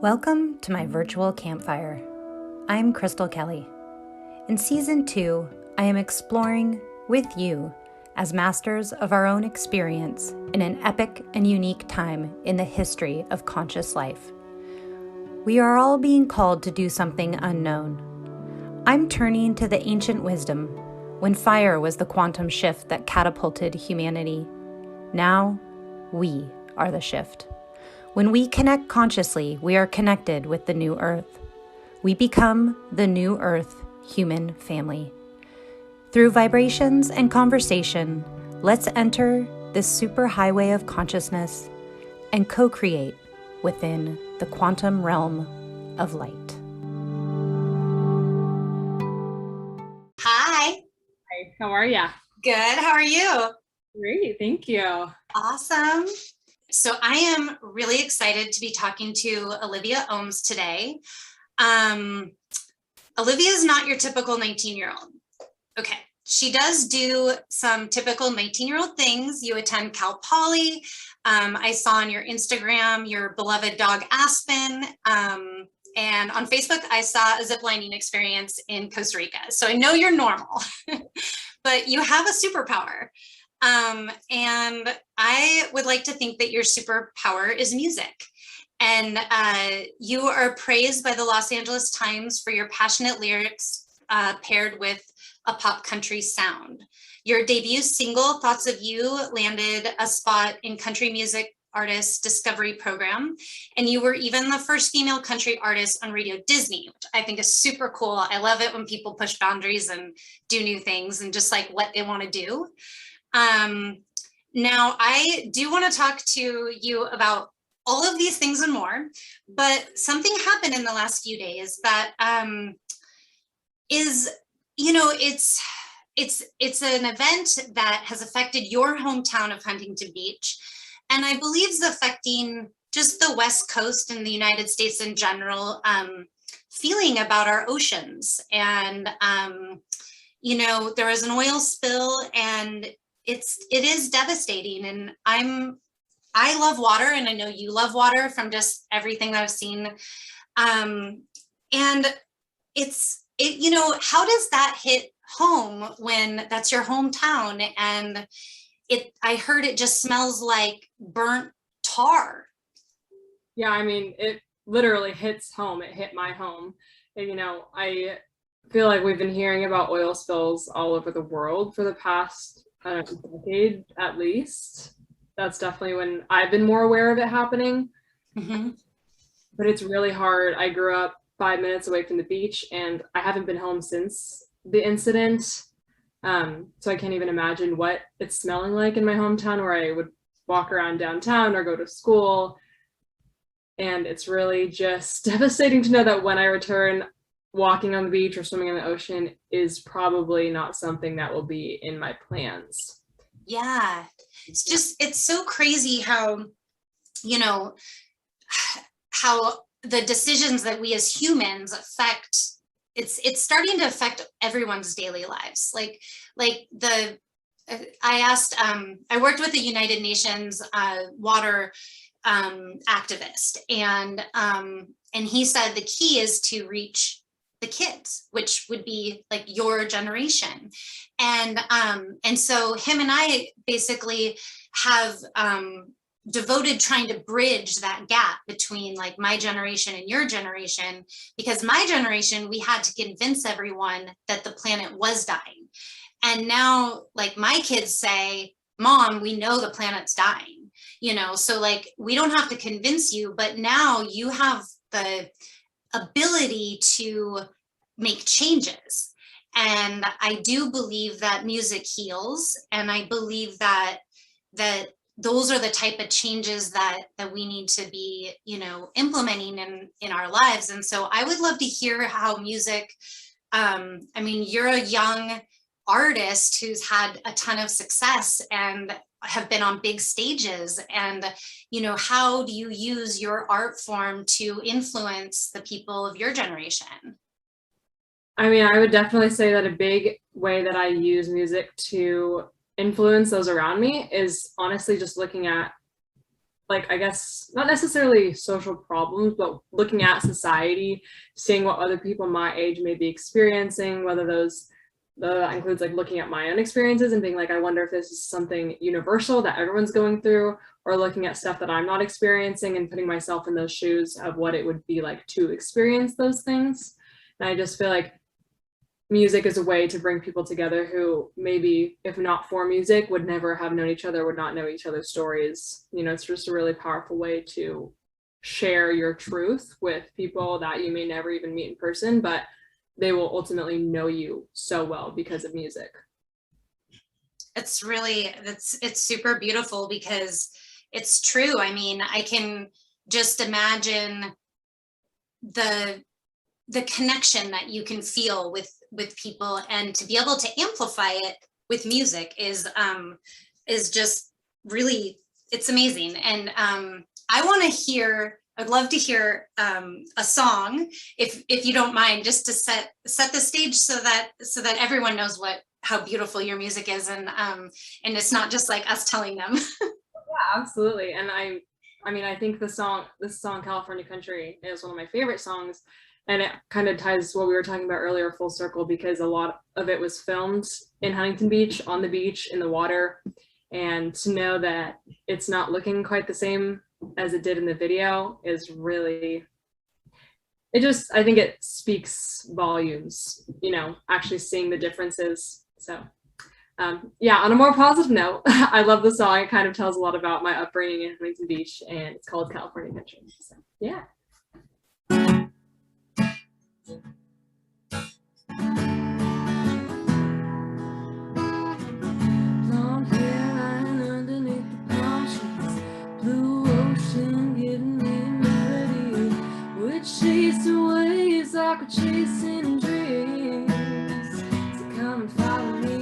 Welcome to my virtual campfire. I'm Crystal Kelly. In Season 2, I am exploring with you as masters of our own experience in an epic and unique time in the history of conscious life. We are all being called to do something unknown. I'm turning to the ancient wisdom when fire was the quantum shift that catapulted humanity. Now, we are the shift. When we connect consciously, we are connected with the new earth. We become the new earth human family. Through vibrations and conversation, let's enter this superhighway of consciousness and co-create within the quantum realm of light. Hi. Hi, how are ya? Good. How are you? Great, thank you. Awesome. So I am really excited to be talking to Olivia Ooms today. Olivia is not your typical 19-year-old. Okay. She does do some typical 19-year-old things. You attend Cal Poly. I saw on your Instagram your beloved dog Aspen. And on Facebook, I saw a ziplining experience in Costa Rica. So I know you're normal, but you have a superpower. And I would like to think that your superpower is music. And you are praised by the Los Angeles Times for your passionate lyrics paired with a pop country sound. Your debut single, Thoughts of You, landed a spot in Country Music Artist Discovery Program. And you were even the first female country artist on Radio Disney, which I think is super cool. I love it when people push boundaries and do new things and just like what they want to do. Now, I do want to talk to you about all of these things and more, but something happened in the last few days that is, you know, it's an event that has affected your hometown of Huntington Beach, and I believe is affecting just the West Coast and the United States in general, feeling about our oceans. And, you know, there was an oil spill and it is devastating. And I love water, and I know you love water from just everything that I've seen. And you know, how does that hit home when that's your hometown? And I heard it just smells like burnt tar. Yeah, I mean, it literally hits home. It hit my home. And, you know, I feel like we've been hearing about oil spills all over the world for the past decade at least. That's definitely when I've been more aware of it happening. Mm-hmm. But it's really hard. I grew up 5 minutes away from the beach, and I haven't been home since the incident. So I can't even imagine what it's smelling like in my hometown, where I would walk around downtown or go to school. And it's really just devastating to know that when I return, walking on the beach or swimming in the ocean is probably not something that will be in my plans. Yeah, it's so crazy how, you know, how the decisions that we as humans affect, it's starting to affect everyone's daily lives. I worked with the United Nations water activist, and he said the key is to reach the kids, which would be like your generation. And so him and I basically have devoted trying to bridge that gap between like my generation and your generation, because my generation, we had to convince everyone that the planet was dying. And now like my kids say, Mom, we know the planet's dying, you know, so like we don't have to convince you, but now you have the ability to make changes. And I do believe that music heals, and I believe that those are the type of changes that we need to be, you know, implementing in our lives. And so I would love to hear how music, I mean, you're a young artist who's had a ton of success and have been on big stages, and you know, how do you use your art form to influence the people of your generation? I mean, I would definitely say that a big way that I use music to influence those around me is honestly just looking at like, I guess not necessarily social problems, but looking at society, seeing what other people my age may be experiencing, whether that includes like looking at my own experiences and being like, I wonder if this is something universal that everyone's going through, or looking at stuff that I'm not experiencing and putting myself in those shoes of what it would be like to experience those things. And I just feel like music is a way to bring people together who maybe, if not for music, would never have known each other, would not know each other's stories. You know, it's just a really powerful way to share your truth with people that you may never even meet in person, but they will ultimately know you so well because of music. It's super beautiful because it's true. I mean, I can just imagine the connection that you can feel with people, and to be able to amplify it with music is just really, it's amazing. And I'd love to hear a song, if you don't mind, just to set the stage so that everyone knows how beautiful your music is, and it's not just like us telling them. Yeah, absolutely. And I mean, I think this song California Country is one of my favorite songs, and it kind of ties what we were talking about earlier full circle, because a lot of it was filmed in Huntington Beach, on the beach, in the water, and to know that it's not looking quite the same as it did in the video is really, I think it speaks volumes, you know, actually seeing the differences. So yeah, on a more positive note, I love the song. It kind of tells a lot about my upbringing in Huntington Beach, and it's called California Country. So yeah. Blonde hair lying underneath the palm trees, blue ocean giving me a melody. We're chasing waves like we're chasing dreams. So come and follow me.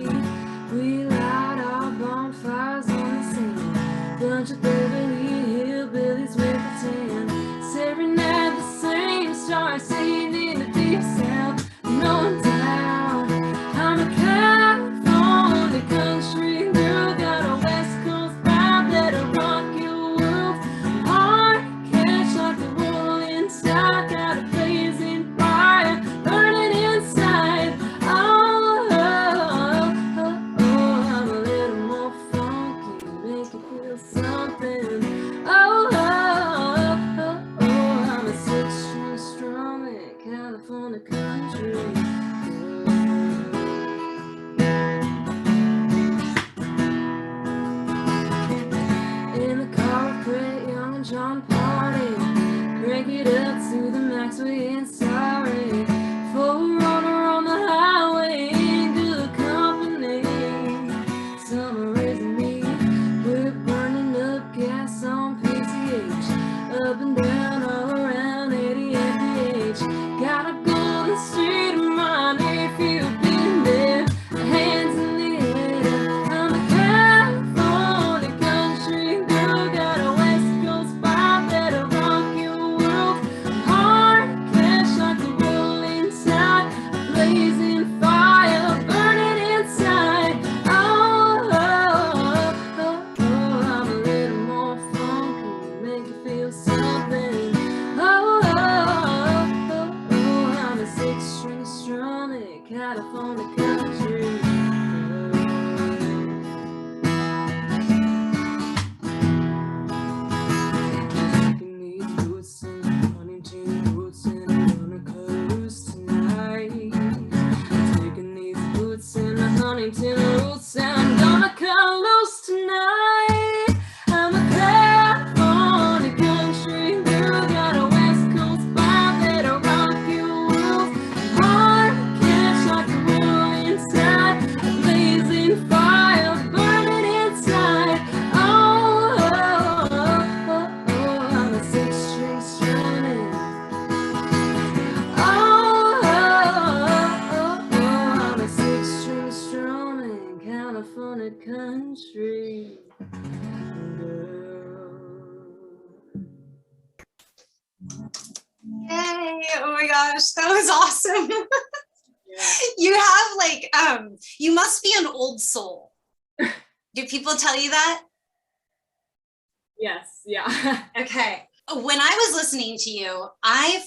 We light our bonfires on the sand. Bunch of Beverly hillbillies with a tan. Serenade the same stars singing in the deep south. No doubt, I'm a California country girl. Got a West Coast vibe that'll rock your world. Heart catch like the rolling tide. Got a blazing fire burning inside. Oh, oh, oh, oh, I'm a little more funky, make you feel something. Oh, oh, oh, oh, I'm a 6-string strumming California country girl. In the car with Brett Young and John Party, crank it up to the max, we ain't sorry. Forerunner on the highway, in good company. Summer raising me, we're burning up gas on PCH, up and down all around 88 pH. Got a golden street of mind if you've been there. Hands in the air, I'm a California country girl. Got a West Coast vibe that'll rock your world. Heart catch like the rolling tide, a blazing fire burning inside. Oh, oh, oh, oh, I'm a little more funky, make you feel something. Oh, oh, oh, oh, I'm a 6-string strumming California country girl. Taking these boots and Huntington boots, and I'm gonna cut loose tonight. Taking these boots and the Huntington roots, and I'm gonna cut loose tonight. I'm a California country girl. Got a West Coast vibe that'll rock your world. Heart catch like a rolling tide, a blazing fire burning inside. Oh, oh, oh, oh, oh, I'm a 6-string strumming. Oh, oh, oh, oh, I'm a 6-string strumming California country girl. Yay! Oh my gosh, that was awesome. Yeah. You have like you must be an old soul. Do people tell you that? Yes. Yeah. Okay. When I was listening to you, I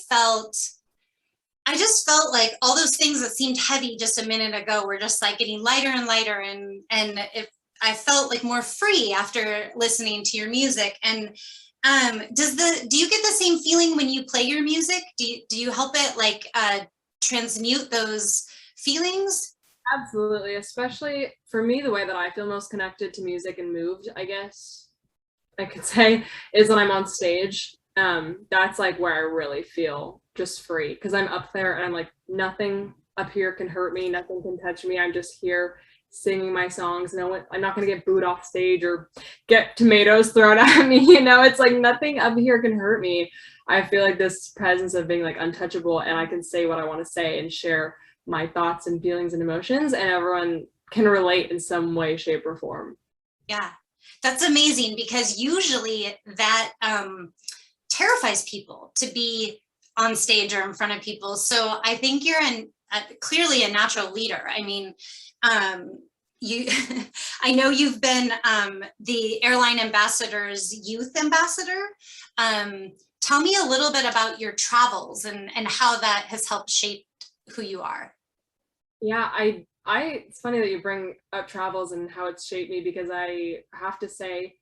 just felt like all those things that seemed heavy just a minute ago were just like getting lighter and lighter, and I felt like more free after listening to your music. And do you get the same feeling when you play your music? Do you help it like transmute those feelings? Absolutely. Especially for me, the way that I feel most connected to music and moved, I guess I could say, is when I'm on stage. That's like where I really feel just free because I'm up there and I'm like, nothing up here can hurt me, nothing can touch me. I'm just here singing my songs. No one, I'm not gonna get booed off stage or get tomatoes thrown at me. It's like nothing up here can hurt me. I feel like this presence of being like untouchable, and I can say what I want to say and share my thoughts and feelings and emotions, and everyone can relate in some way, shape, or form. Yeah, that's amazing because usually that terrifies people to be on stage or in front of people. So I think you're clearly a natural leader. I mean, you, I know you've been the airline ambassador's youth ambassador. Tell me a little bit about your travels and how that has helped shape who you are. Yeah, it's funny that you bring up travels and how it's shaped me because I have to say,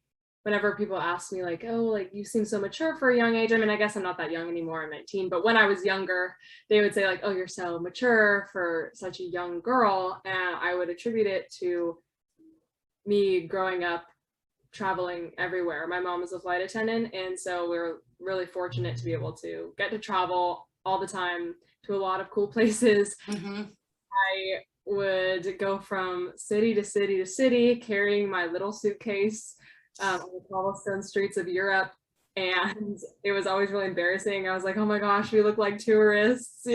whenever people ask me like, oh, like you seem so mature for a young age. I mean, I guess I'm not that young anymore. I'm 19, but when I was younger, they would say like, oh, you're so mature for such a young girl. And I would attribute it to me growing up traveling everywhere. My mom is a flight attendant, and so we're really fortunate to be able to get to travel all the time to a lot of cool places. Mm-hmm. I would go from city to city to city carrying my little suitcase on the cobblestone streets of Europe, and it was always really embarrassing. I was like, oh my gosh, we look like tourists.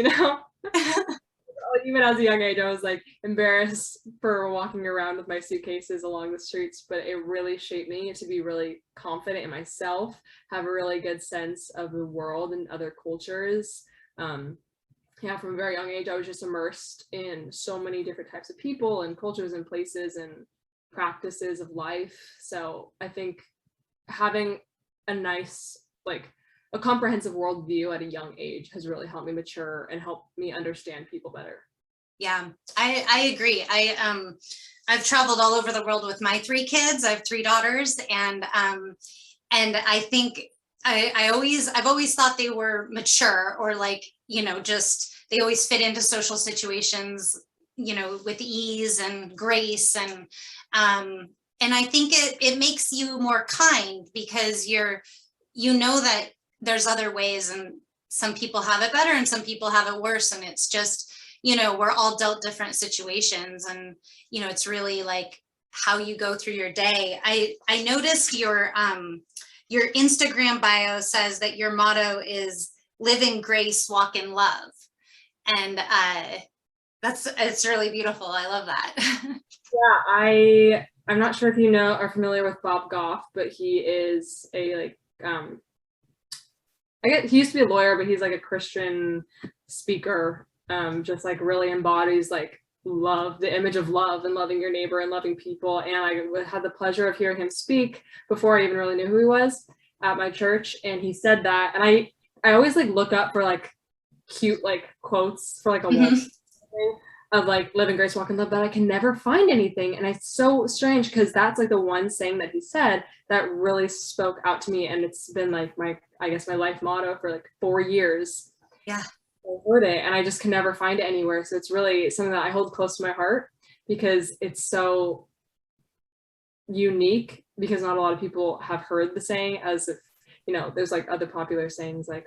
Even as a young age, I was like embarrassed for walking around with my suitcases along the streets, but it really shaped me to be really confident in myself, have a really good sense of the world and other cultures. Yeah, from a very young age, I was just immersed in so many different types of people and cultures and places and practices of life. So I think having a nice, like a comprehensive worldview at a young age has really helped me mature and help me understand people better. Yeah, I agree. I've traveled all over the world with my 3 kids. I have 3 daughters, and I think I've always thought they were mature, or like, just they always fit into social situations, with ease and grace, and I think it makes you more kind because you know that there's other ways, and some people have it better and some people have it worse, and it's just, we're all dealt different situations, and it's really like how you go through your day. I noticed your Instagram bio says that your motto is live in grace, walk in love, and it's really beautiful. I love that. Yeah, I'm not sure if you are familiar with Bob Goff, but he is a he used to be a lawyer, but he's like a Christian speaker, just like really embodies like love, the image of love and loving your neighbor and loving people. And I had the pleasure of hearing him speak before I even really knew who he was at my church. And he said that, and I always like look up for like cute like quotes for like a wall of like live in grace, walk in love, but I can never find anything. And it's so strange because that's like the one saying that he said that really spoke out to me. And it's been like my life motto for like 4 years. Yeah. I heard it and I just can never find it anywhere. So it's really something that I hold close to my heart because it's so unique, because not a lot of people have heard the saying, as if, there's like other popular sayings like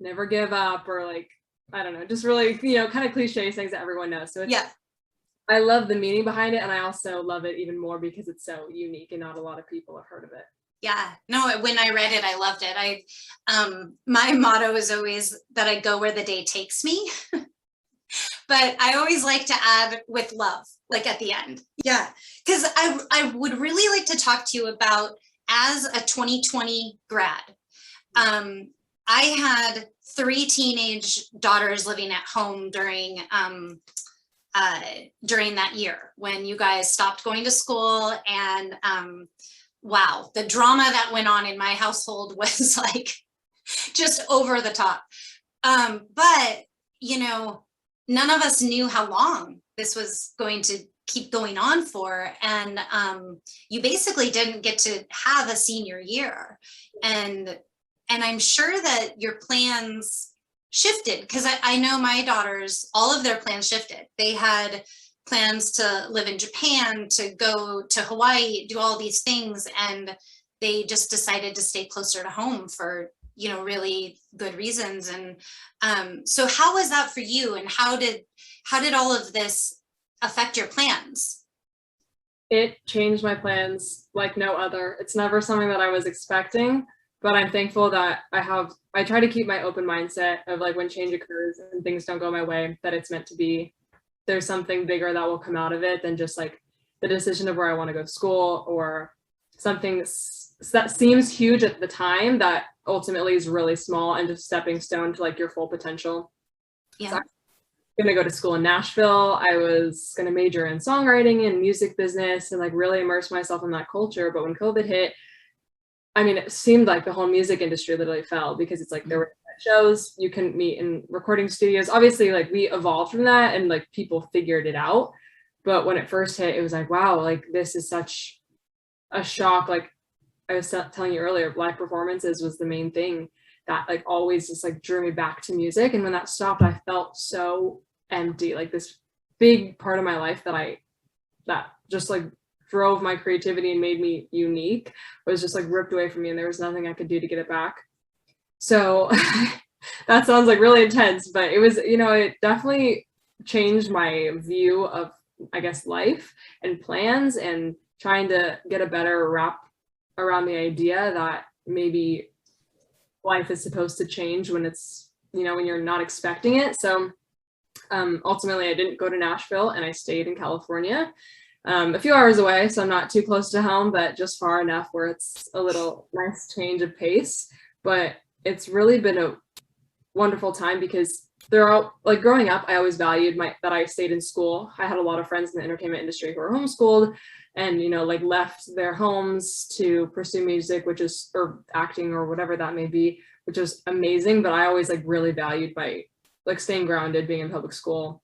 never give up, or like, I don't know, just really, kind of cliche things that everyone knows. So yeah, I love the meaning behind it. And I also love it even more because it's so unique and not a lot of people have heard of it. Yeah, no, when I read it, I loved it. My motto is always that I go where the day takes me, but I always like to add with love, like at the end. Yeah, because I would really like to talk to you about, as a 2020 grad, I had 3 teenage daughters living at home during that year when you guys stopped going to school, and wow, the drama that went on in my household was like just over the top. But, you know, none of us knew how long this was going to keep going on for. And you basically didn't get to have a senior year. And I'm sure that your plans shifted, because I know my daughters, all of their plans shifted. They had plans to live in Japan, to go to Hawaii, do all these things, and they just decided to stay closer to home for, you know, really good reasons. And so how was that for you, and how did all of this affect your plans? It changed my plans like no other. It's never something that I was expecting, but I'm thankful that I try to keep my open mindset of like when change occurs and things don't go my way, that it's meant to be. There's something bigger that will come out of it than just like the decision of where I want to go to school, or something that seems huge at the time that ultimately is really small and just stepping stone to like your full potential. Yeah. So I'm going to go to school in Nashville. I was going to major in songwriting and music business and like really immerse myself in that culture. But when COVID hit, I mean, it seemed like the whole music industry literally fell, because it's like there were shows you couldn't meet in recording studios. Obviously, like we evolved from that and like people figured it out. But when it first hit, it was like, wow, like this is such a shock. Like I was telling you earlier, live performances was the main thing that like always just like drew me back to music. And when that stopped, I felt so empty. Like this big part of my life that just like drove my creativity and made me unique was just like ripped away from me, and there was nothing I could do to get it back. So that sounds like really intense, but it was, you know, it definitely changed my view of, I guess, life and plans, and trying to get a better wrap around the idea that maybe life is supposed to change when it's, you know, when you're not expecting it. So ultimately I didn't go to Nashville, and I stayed in California, a few hours away. So I'm not too close to home, but just far enough where it's a little nice change of pace. But it's really been a wonderful time, because they're all like, growing up, I always valued that I stayed in school. I had a lot of friends in the entertainment industry who were homeschooled and, you know, like left their homes to pursue music, or acting or whatever that may be, which is amazing. But I always like really valued my like staying grounded, being in public school,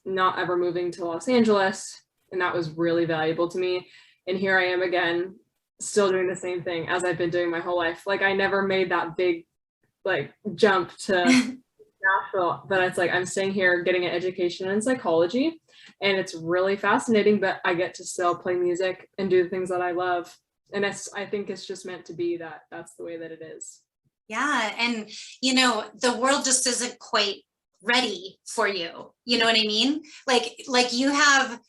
not ever moving to Los Angeles. And that was really valuable to me. And here I am again, still doing the same thing as I've been doing my whole life. Like I never made that big like jump to Nashville, but it's like I'm staying here getting an education in psychology, and it's really fascinating, but I get to still play music and do the things that I love. And I think it's just meant to be that that's the way that it is. Yeah. And, you know, the world just isn't quite ready for you. You know what I mean? Like you have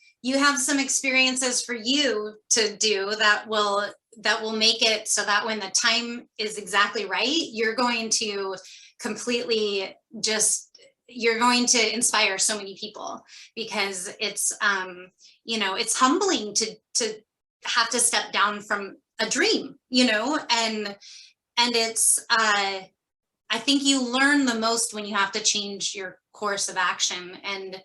some experiences for you to do that will make it so that when the time is exactly right, you're going to completely you're going to inspire so many people, because it's, you know, it's humbling to have to step down from a dream, you know, and it's, I think you learn the most when you have to change your course of action. And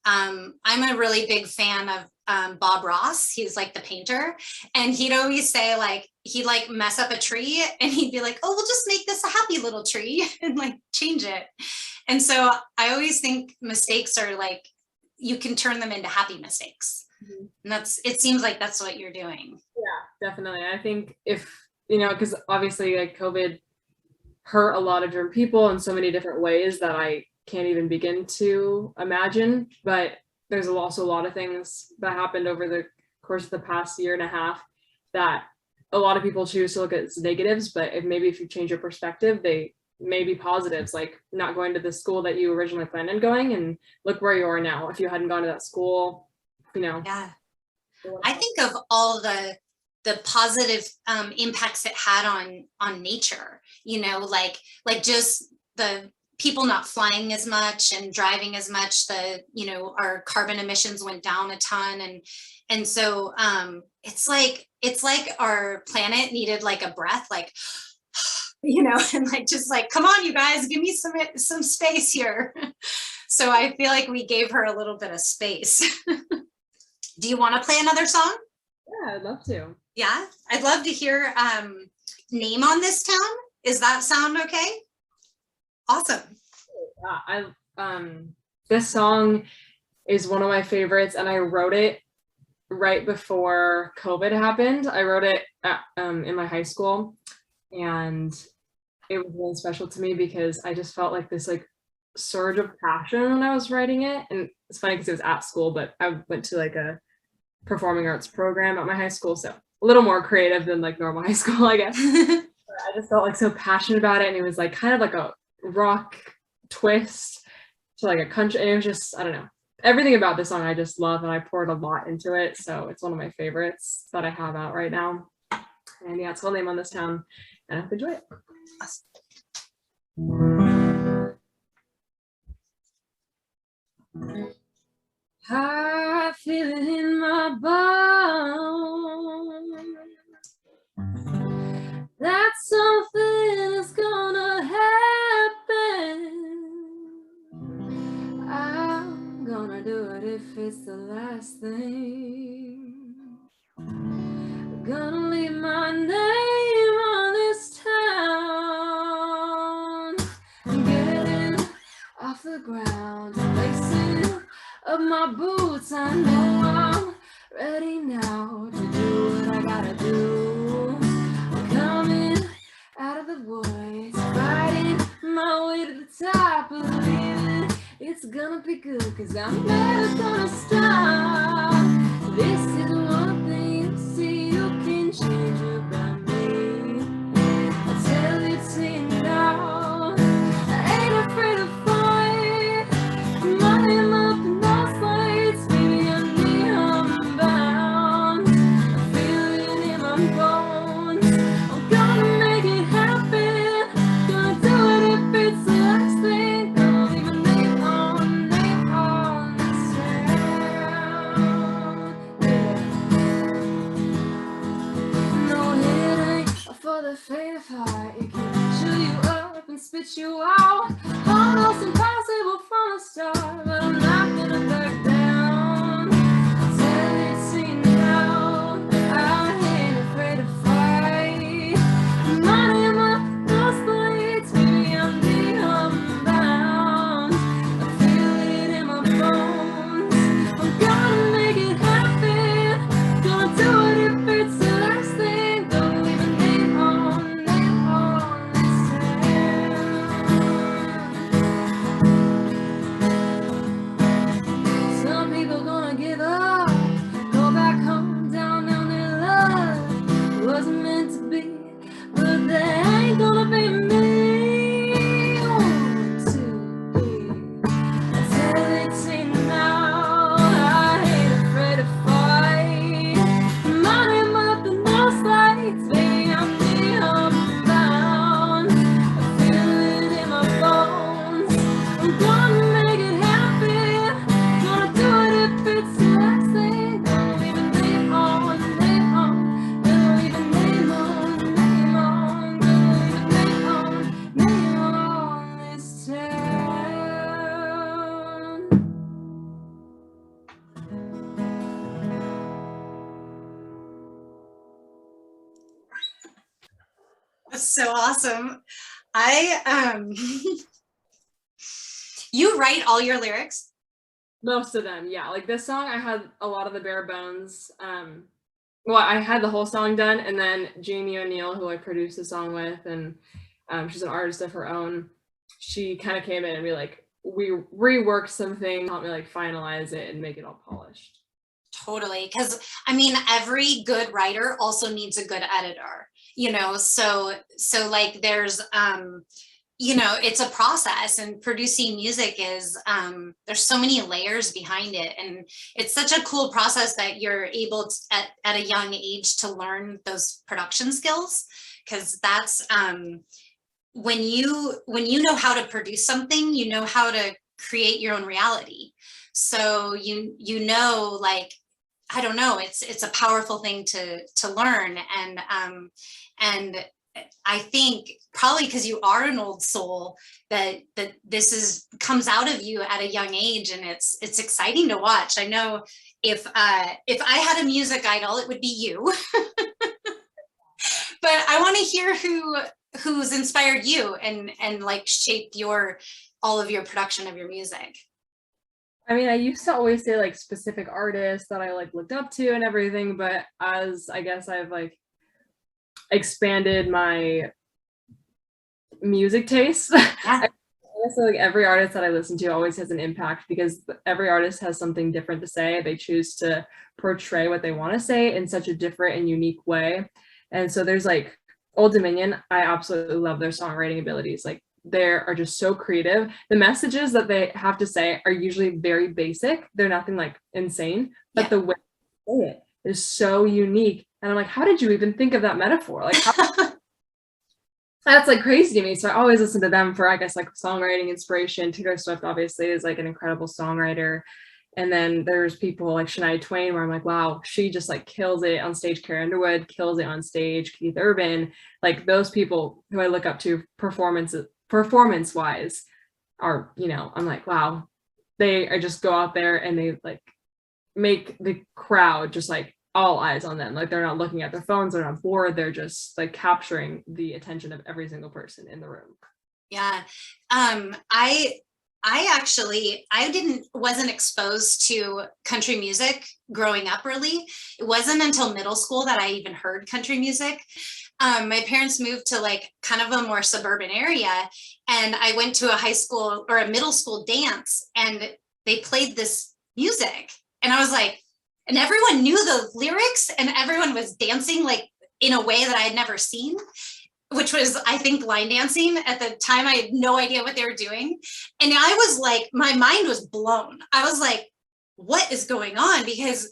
I'm a really big fan of Bob Ross. He's like the painter, and he'd always say like, he'd like mess up a tree and he'd be like, oh, we'll just make this a happy little tree and like change it. And so I always think mistakes are like, you can turn them into happy mistakes. Mm-hmm. And it seems like that's what you're doing. Yeah, definitely. I think if, you know, because obviously like COVID hurt a lot of different people in so many different ways that I can't even begin to imagine. But there's also a lot of things that happened over the course of the past year and a half that a lot of people choose to look at as negatives, but if you change your perspective, they may be positives, like not going to the school that you originally planned on going, and look where you are now. If you hadn't gone to that school, you know. Yeah. I think of all the positive impacts it had on nature, you know, like just the people not flying as much and driving as much, you know, our carbon emissions went down a ton. And so it's like our planet needed like a breath, like, you know, and like, just like, come on, you guys, give me some space here. So I feel like we gave her a little bit of space. Do you want to play another song? Yeah, I'd love to. Yeah, I'd love to hear Name on This Town. Is that sound okay? Awesome. This song is one of my favorites, and I wrote it right before COVID happened. I wrote it in my high school, and it was really special to me because I just felt like this like surge of passion when I was writing it. And it's funny because it was at school, but I went to like a performing arts program at my high school, so a little more creative than like normal high school, I guess. But I just felt like so passionate about it, and it was like kind of like a rock twist to like a country, and it was just, I don't know, everything about this song I just love, and I poured a lot into it, so it's one of my favorites that I have out right now. And yeah, it's called Name on This Town, and I hope you enjoy it. I feel it in my bones that something is gonna happen. I'm gonna do it if it's the last thing. Gonna leave my name on this town. Getting off the ground, placing up my boots. I know I'm ready now to do what I gotta do. I'm coming out of the woods, fighting my way to the top, believing it's gonna be good, 'cause I'm never gonna stop. This is one thing you see you can change about me. I tell you to you now, I ain't afraid to fight. My name up in those lights, baby, I'm neon bound. I feel it in my bones. I'm gonna make it happen. Gonna do it if it's the last thing. Gonna leave my name on this town. Yeah. No, it ain't for the faint of heart. It can chew you up and spit you out. Almost impossible from the start, but I'm not gonna back down. Tell it to you now, I ain't afraid to fight. My name up those lights, baby, I'm neon bound. I feel it in my bones. I'm gonna make it happen. Gonna do it if it's the last thing. Gonna leave a name on this town. Some people gonna give up, go back home, down on their luck. It wasn't meant to be, but that ain't gonna be me. Want to be. I tell it to you now, I ain't afraid to fight. My name up in those lights, baby, I'm neon bound. I feel it in my bones. I'm gonna make it happen. Gonna do it if it's the last thing. Gonna leave a name on. Gonna leave a name on. Gonna leave a name on this town. That's so awesome. You write all your lyrics? Most of them, yeah. Like this song, I had a lot of the bare bones. Well, I had the whole song done, and then Jamie O'Neill, who I produced the song with, and she's an artist of her own, she kind of came in and we reworked some things, helped me like finalize it and make it all polished. Totally, because I mean, every good writer also needs a good editor, you know, so like there's you know, it's a process, and producing music is there's so many layers behind it, and it's such a cool process that you're able to, at a young age, to learn those production skills, because that's when you know how to produce something, you know how to create your own reality. So you know, like, I don't know, it's a powerful thing to learn, and I think probably because you are an old soul, that this comes out of you at a young age, and it's exciting to watch. I know if I had a music idol, it would be you. want to hear who's inspired you and like shaped all of your production of your music. I mean, I used to always say like specific artists that I like looked up to and everything, but as I guess I've like expanded my music taste, Yeah. honestly, like every artist that I listen to always has an impact because every artist has something different to say. They choose to portray what they want to say in such a different and unique way. And so there's like Old Dominion, I absolutely love their songwriting abilities. Like they are just so creative. The messages that they have to say are usually very basic. They're nothing like insane, but the way they say it is so unique. And I'm like, how did you even think of that metaphor? Like how that's like crazy to me. So I always listen to them for, I guess, like songwriting inspiration. Taylor Swift obviously is like an incredible songwriter. And then there's people like Shania Twain where I'm like, wow, she just like kills it on stage. Carrie Underwood kills it on stage. Keith Urban, like those people who I look up to performance wise are, you know, I'm like, wow, I just go out there and they like make the crowd just like all eyes on them. Like they're not looking at their phones, they're not bored, they're just like capturing the attention of every single person in the room. Yeah. I wasn't exposed to country music growing up really. It wasn't until middle school that I even heard country music. My parents moved to like kind of a more suburban area, and I went to a high school or a middle school dance, and they played this music, and I was like, and everyone knew the lyrics and everyone was dancing like in a way that I had never seen, which was, I think, line dancing. At the time, I had no idea what they were doing. And I was like, my mind was blown. I was like, what is going on? Because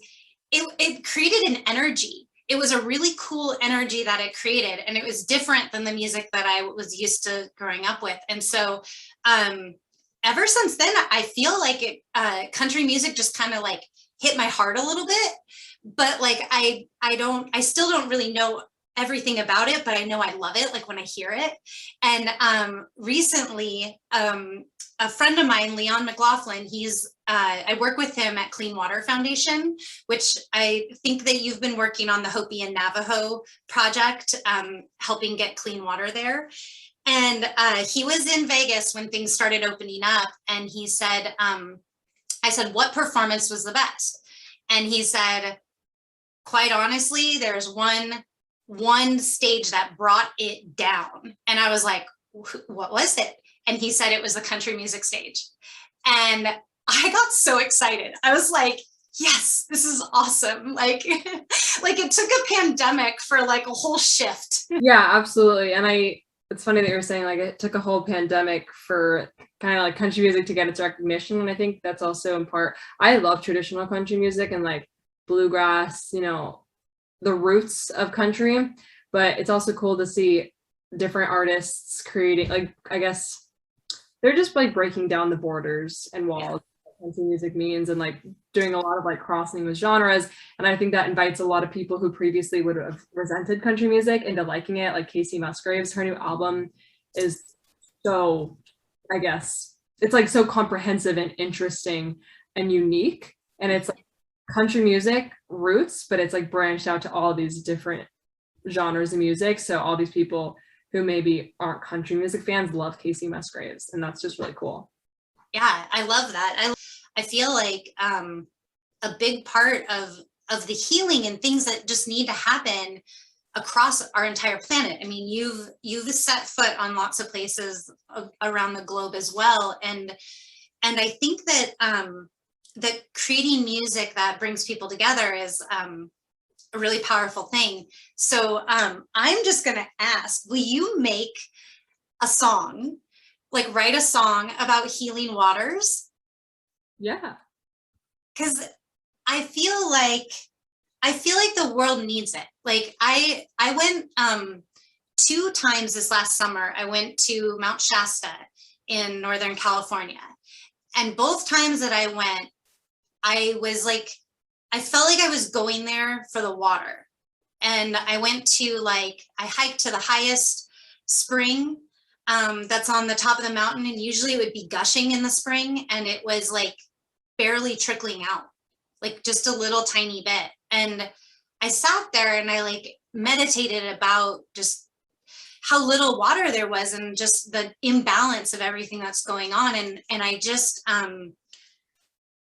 it created an energy. It was a really cool energy that it created. And it was different than the music that I was used to growing up with. And so ever since then, I feel like country music just kind of like hit my heart a little bit. But like, I still don't really know everything about it, but I know I love it, like when I hear it. And recently, a friend of mine, Leon McLaughlin, I work with him at Clean Water Foundation, which I think that you've been working on the Hopi and Navajo project, helping get clean water there. And he was in Vegas when things started opening up, and he said, I said, what performance was the best? And he said, quite honestly, there's one stage that brought it down. And I was like, what was it? And he said it was the country music stage. And I got so excited. I was like, yes, this is awesome. Like it took a pandemic for like a whole shift. Yeah, absolutely. And it's funny that you're saying like it took a whole pandemic for kind of like country music to get its recognition. And I think that's also in part, I love traditional country music and like bluegrass, you know, the roots of country, but it's also cool to see different artists creating, like, I guess they're just like breaking down the borders and walls that country music means, and like doing a lot of like crossing with genres. And I think that invites a lot of people who previously would have resented country music into liking it. Like Casey Musgraves, her new album is so, I guess it's like so comprehensive and interesting and unique, and it's like country music roots, but it's like branched out to all these different genres of music. So all these people who maybe aren't country music fans love Casey Musgraves, and that's just really cool. Yeah, I love that. I feel like a big part of the healing and things that just need to happen across our entire planet. I mean, you've set foot on lots of places around the globe as well, and I think that that creating music that brings people together is a really powerful thing. So I'm just going to ask, will you make a song, like write a song about healing waters? Yeah. Because I feel like the world needs it. Like I went 2 times this last summer. I went to Mount Shasta in Northern California. And both times that I went, I felt like I was going there for the water. And I hiked to the highest spring that's on the top of the mountain. And usually it would be gushing in the spring. And it was like barely trickling out, like just a little tiny bit. And I sat there and I like meditated about just how little water there was and just the imbalance of everything that's going on. And I just,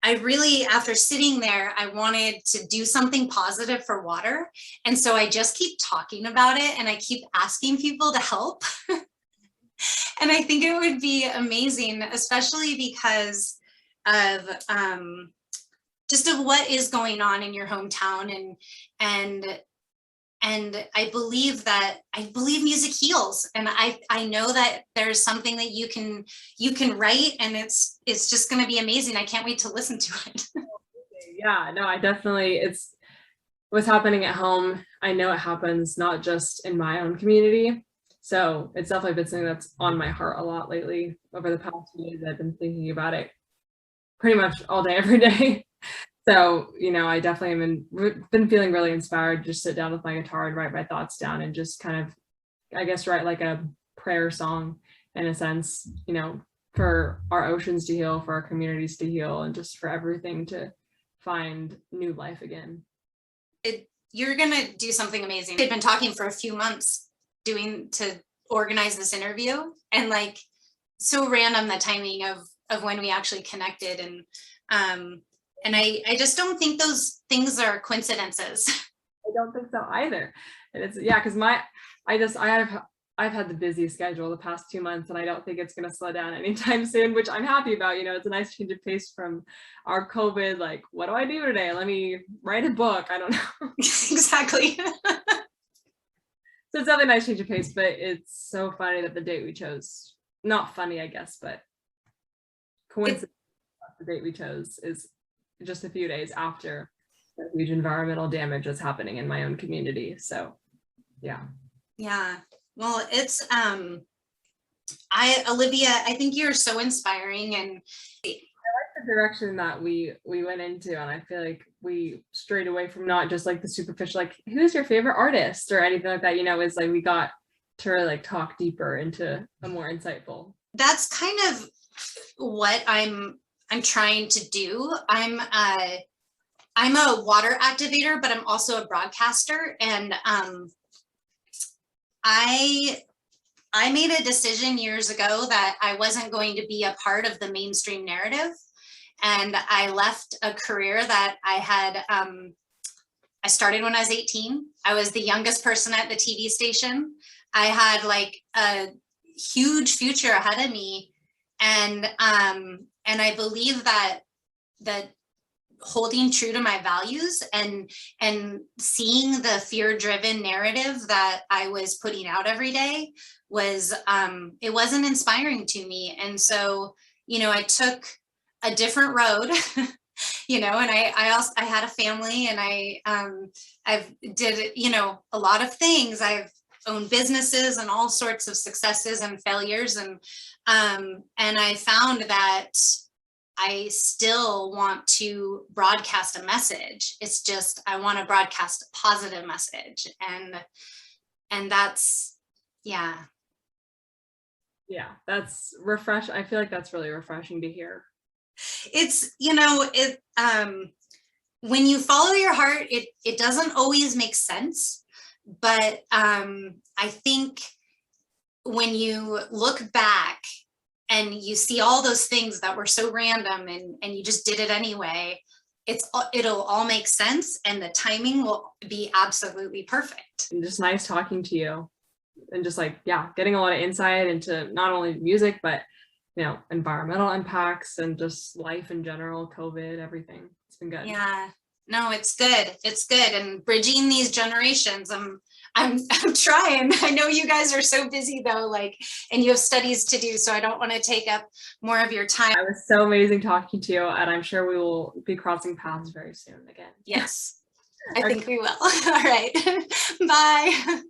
I really, after sitting there, I wanted to do something positive for water. And so I just keep talking about it and I keep asking people to help. And I think it would be amazing, especially because of just of what is going on in your hometown. And I believe music heals. And I know that there's something that you can write, and it's just going to be amazing. I can't wait to listen to it. Yeah, no, it's what's happening at home. I know it happens not just in my own community. So it's definitely been something that's on my heart a lot lately. Over the past few days, I've been thinking about it pretty much all day, every day. So, I definitely have been feeling really inspired to just sit down with my guitar and write my thoughts down and just kind of, I guess, write like a prayer song in a sense, for our oceans to heal, for our communities to heal, and just for everything to find new life again. You're going to do something amazing. They've been talking for a few months to organize this interview, and like so random the timing of when we actually connected. And I just don't think those things are coincidences. I don't think so either. And it's, because I've had the busiest schedule the past 2 months, and I don't think it's going to slow down anytime soon, which I'm happy about. It's a nice change of pace from our COVID, like, what do I do today? Let me write a book. I don't know. Exactly. So it's definitely a nice change of pace, but it's so funny that the date we chose, not funny, I guess, but coincidence, the date we chose is just a few days after the huge environmental damage that's happening in my own community. So yeah. Well, it's Olivia, I think you're so inspiring, and I like the direction that we went into, and I feel like we strayed away from not just like the superficial, like who's your favorite artist or anything like that, is like we got to really like talk deeper into a more insightful. That's kind of what I'm trying to do. I'm a water activator, but I'm also a broadcaster. And I made a decision years ago that I wasn't going to be a part of the mainstream narrative. And I left a career that I had, I started when I was 18. I was the youngest person at the TV station. I had like a huge future ahead of me. And I believe that holding true to my values and seeing the fear-driven narrative that I was putting out every day was, it wasn't inspiring to me. And so, I took a different road, and I had a family, and I've did, a lot of things. I've owned businesses and all sorts of successes and failures. And I found that I still want to broadcast a message. It's just, I want to broadcast a positive message. And that's, yeah. Yeah, that's refreshing. I feel like that's really refreshing to hear. It's, when you follow your heart, it doesn't always make sense. But I think when you look back and you see all those things that were so random and you just did it anyway, it'll all make sense, and the timing will be absolutely perfect. And just nice talking to you, and just like, getting a lot of insight into not only music, but environmental impacts and just life in general, COVID, everything. It's been good. Yeah, no, it's good. It's good. And bridging these generations, I'm trying. I know you guys are so busy though, and you have studies to do, so I don't want to take up more of your time. It was so amazing talking to you, and I'm sure we will be crossing paths very soon again. Yes, I think we will. All right. Bye.